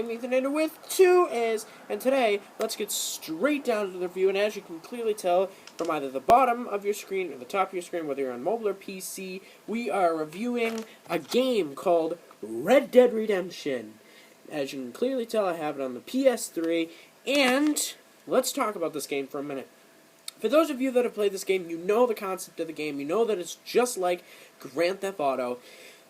I'm TheEthaanater with 2A's, and today, let's get straight down to the review, and as you can clearly tell from either the bottom of your screen or the top of your screen, whether you're on mobile or PC, we are reviewing a game called Red Dead Redemption. As you can clearly tell, I have it on the PS3, and let's talk about this game for a minute. For those of you that have played this game, you know the concept of the game. You know that it's just like Grand Theft Auto.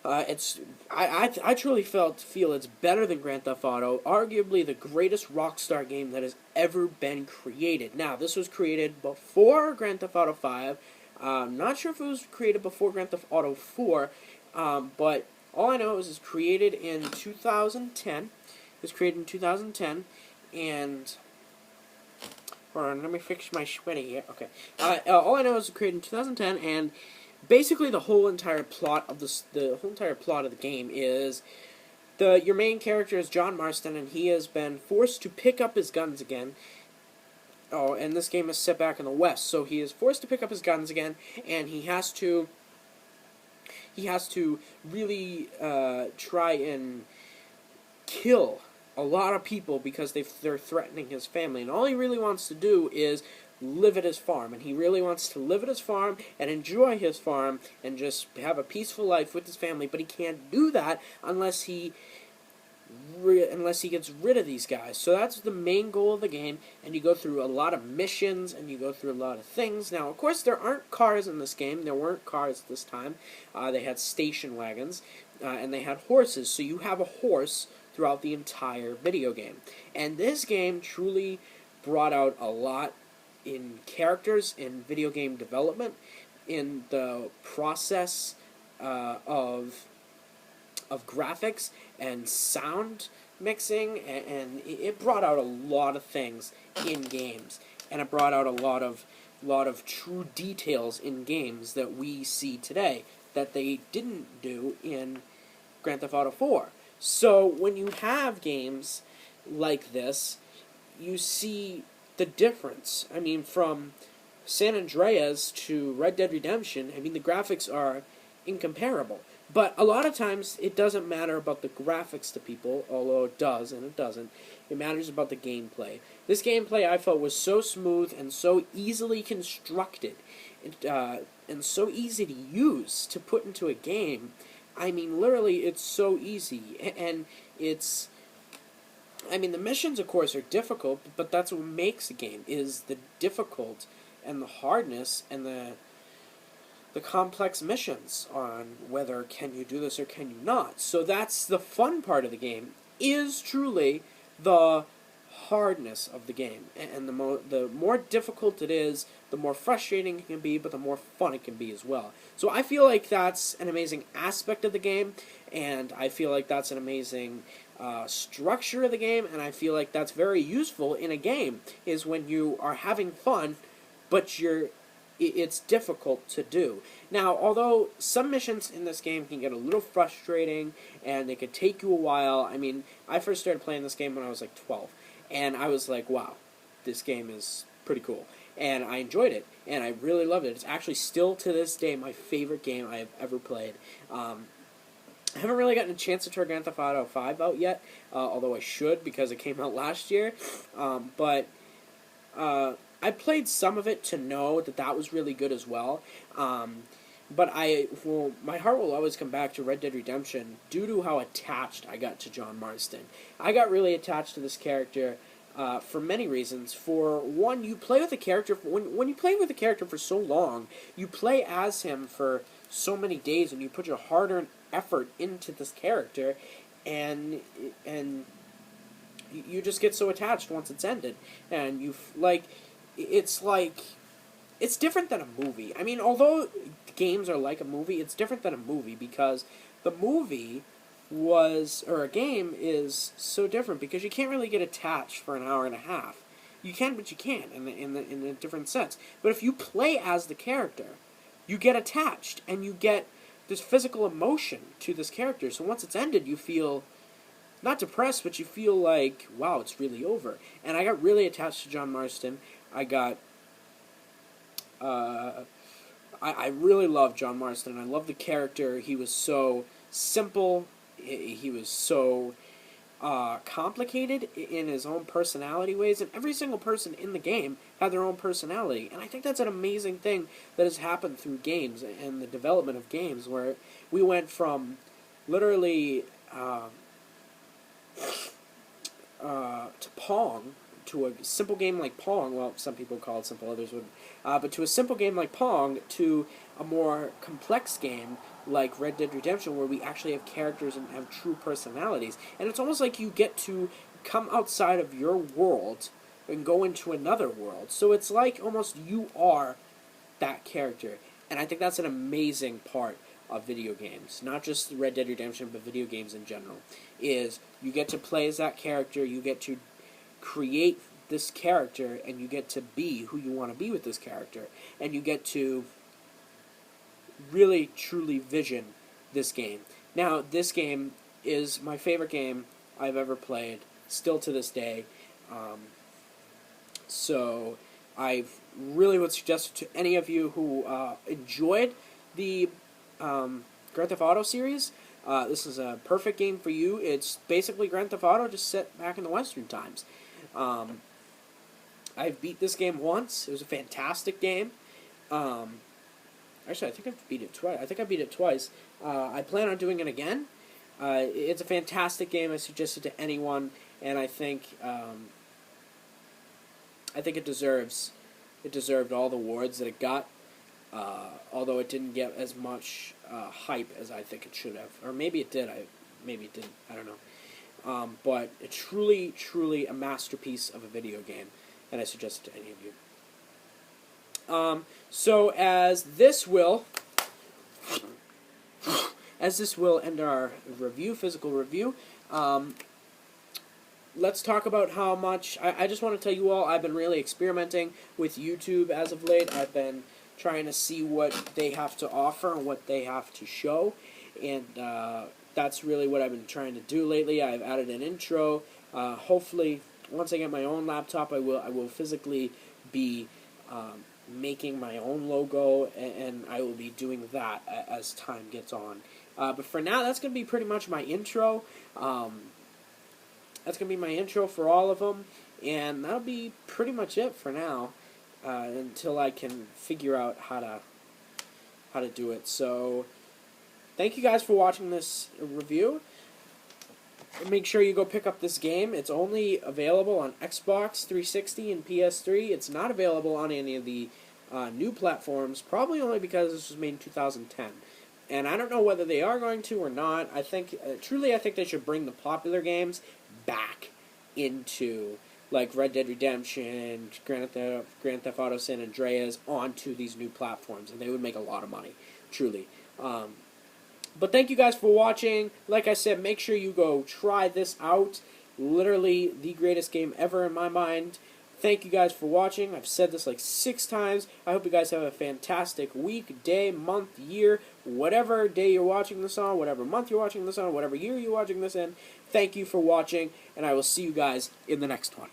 I truly feel it's better than Grand Theft Auto, arguably the greatest Rockstar game that has ever been created. Now, this was created before Grand Theft Auto 5. I'm not sure if it was created before Grand Theft Auto 4, but all I know is it's created in 2010. It was created in 2010, and hold on, let me fix my sweaty here. Okay. All I know is it was created in 2010, and basically, the whole entire plot of the game is your main character is John Marston, and he has been forced to pick up his guns again. Oh, and this game is set back in the West, so he is forced to pick up his guns again, and he has to really try and kill a lot of people because they're threatening his family, and all he really wants to do is live at his farm, and he really wants to live at his farm and enjoy his farm and just have a peaceful life with his family, but he can't do that unless he gets rid of these guys. So that's the main goal of the game, and you go through a lot of missions, and you go through a lot of things. Now, of course, there aren't cars in this game. There weren't cars this time. They had station wagons, and they had horses, so you have a horse throughout the entire video game. And this game truly brought out a lot in characters, in video game development, in the process of graphics and sound mixing, and it brought out a lot of things in games, and it brought out a lot of true details in games that we see today that they didn't do in Grand Theft Auto 4. So when you have games like this, you see the difference. I mean, from San Andreas to Red Dead Redemption, I mean, the graphics are incomparable. But a lot of times, it doesn't matter about the graphics to people, although it does and it doesn't. It matters about the gameplay. This gameplay, I felt, was so smooth and so easily constructed, and so easy to use to put into a game. I mean, literally, it's so easy, and it's... I mean, the missions, of course, are difficult, but that's what makes a game, is the difficult and the hardness and the complex missions on whether can you do this or can you not. So that's the fun part of the game, is truly the hardness of the game. And the more difficult it is, the more frustrating it can be, but the more fun it can be as well. So I feel like that's an amazing aspect of the game, and I feel like that's an amazing structure of the game, and I feel like that's very useful in a game, is when you are having fun, but it's difficult to do. Now, although some missions in this game can get a little frustrating, and they could take you a while, I mean, I first started playing this game when I was like 12, and I was like, wow, this game is pretty cool. And I enjoyed it, and I really loved it. It's actually still, to this day, my favorite game I have ever played. I haven't really gotten a chance to try Grand Theft Auto 5 out yet, although I should because it came out last year. But I played some of it to know that was really good as well. But my heart will always come back to Red Dead Redemption due to how attached I got to John Marston. I got really attached to this character for many reasons. For one, you play with a character when you play with a character for so long, you play as him for so many days, and you put your hard-earned effort into this character, and you just get so attached once it's ended, and it's different than a movie. I mean, although games are like a movie, it's different than a movie because the movie or a game is so different because you can't really get attached for an hour and a half. You can, but you can't in a different sense. But if you play as the character, you get attached, and you get this physical emotion to this character. So once it's ended, you feel not depressed, but you feel like, wow, it's really over. And I got really attached to John Marston. I really loved John Marston. I loved the character. He was so simple. He was so complicated in his own personality ways, and every single person in the game had their own personality. And I think that's an amazing thing that has happened through games and the development of games, where we went from literally to Pong, to a simple game like Pong. Well, some people call it simple, others would, but to a simple game like Pong, to a more complex game like Red Dead Redemption, where we actually have characters and have true personalities. And it's almost like you get to come outside of your world and go into another world. So it's like almost you are that character. And I think that's an amazing part of video games. Not just Red Dead Redemption, but video games in general. Is you get to play as that character, you get to create this character, and you get to be who you want to be with this character. And you get to really, truly vision this game. Now, this game is my favorite game I've ever played, still to this day. So I really would suggest to any of you who enjoyed the Grand Theft Auto series, this is a perfect game for you. It's basically Grand Theft Auto, just set back in the Western times. I've beat this game once. It was a fantastic game. Actually, I think I've beat it twice. I think I beat it twice. I plan on doing it again. It's a fantastic game. I suggest it to anyone, and I think it deserved all the awards that it got. Although it didn't get as much hype as I think it should have, or maybe it did. Maybe it didn't. I don't know. But it's truly, truly a masterpiece of a video game, and I suggest it to any of you. So as this will end our physical review, let's talk about how much, I just want to tell you all, I've been really experimenting with YouTube as of late. I've been trying to see what they have to offer and what they have to show, and that's really what I've been trying to do lately. I've added an intro. Hopefully, once I get my own laptop, I will physically be making my own logo, and I will be doing that as time gets on. But for now, that's going to be pretty much my intro. That's going to be my intro for all of them, and that'll be pretty much it for now, until I can figure out how to do it. So, thank you guys for watching this review. Make sure you go pick up this game. It's only available on Xbox 360 and PS3. It's not available on any of the new platforms, probably only because this was made in 2010. And I don't know whether they are going to or not. I think, truly, I think they should bring the popular games back into, like Red Dead Redemption, Grand Theft Auto San Andreas, onto these new platforms, and they would make a lot of money, truly. But thank you guys for watching. Like I said, make sure you go try this out. Literally the greatest game ever in my mind. Thank you guys for watching. I've said this like 6 times. I hope you guys have a fantastic week, day, month, year, whatever day you're watching this on, whatever month you're watching this on, whatever year you're watching this in. Thank you for watching, and I will see you guys in the next one.